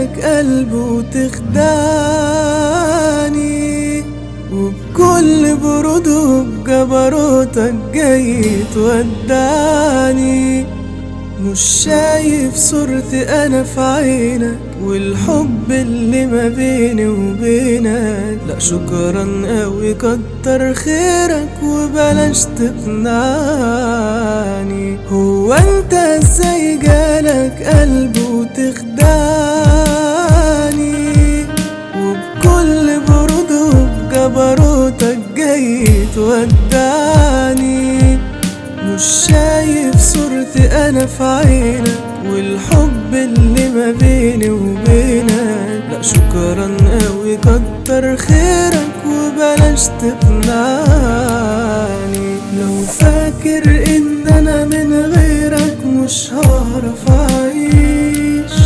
جالك قلب وتخدعني، وبكل برود وبجبروتك جاي تودعني. مش شايف صورتي انا في عينك والحب اللي ما بيني وبينك، لا شكرا قوي كتر خيرك وبلاش تقنعني. هو انت ازاي جالك قلب وتخدعني، وبكل برود وبجبروتك جاي تودعني. مش شايف صورتي انا في عينك والحب اللي ما بيني وبينك، لا شكرا قوي كتر خيرك وبلاش تقنعني. لو فاكر ان انا من غيرك مش هعرف اعيش،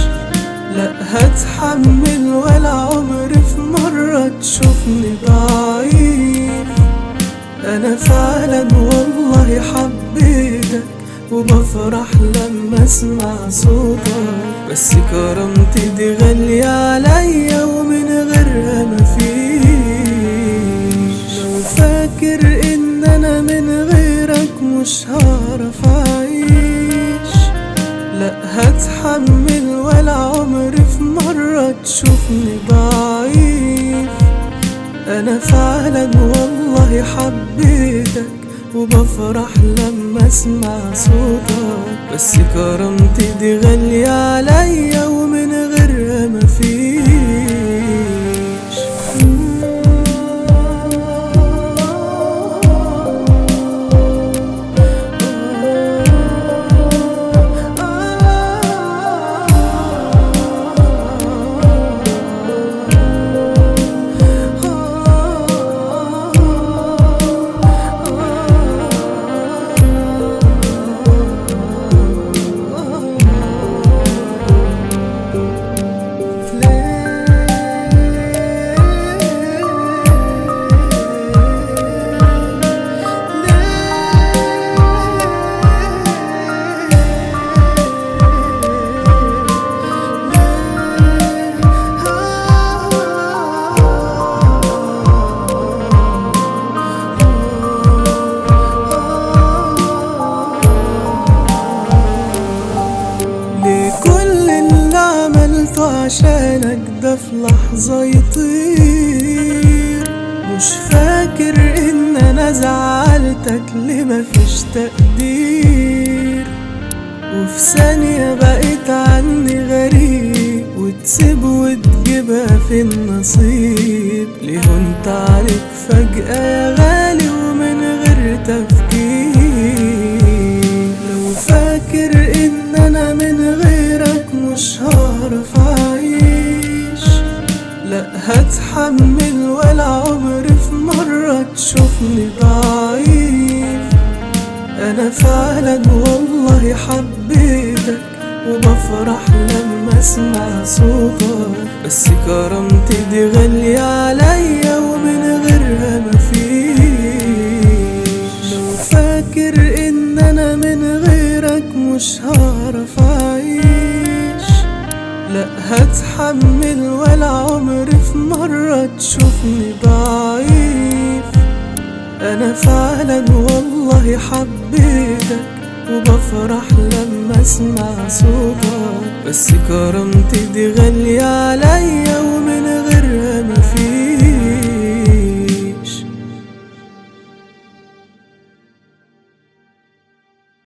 لا هتحمل ولا عمري في مرة تشوفني ضعيف. انا فعلا والله حبيتك وبفرح لما اسمع صوتك، بس كرامتي دي غالية عليا ومن غيرها مفيش. لو فاكر ان انا من غيرك مش هعرف اعيش، لا هتحمل ولا عمري في مرة تشوفني ضعيف. انا فعلا والله حبيتك وبفرح لما اسمع صوتك، بس كرامتي دي غالية عليا ومن غيرها مفيش. عشانك ده في لحظة يطير. مش فاكر ان انا زعلتك ليه مفيش تقدير، وفي ثانية بقيت عني غريب وتسيب وتجيبها في النصيب. ليه انت عليك فجأة يا غالي ومن غير تفكير. لو فاكر ان انا من غيرك مش هعرف اعيش، لا هتحمل ولا عمري في مرة تشوفني ضعيف. انا فعلا والله حبيتك وبفرح لما اسمع صوتك، بس كرامتي دي غالية عليا ومن غيرها مفيش. لو فاكر ان انا من غيرك مش هعرف اعيش، لا هتحمل ولا عمري في مرة تشوفني ضعيف. انا فعلا والله حبيتك وبفرح لما اسمع صوتك، بس كرامتي دي غالية عليا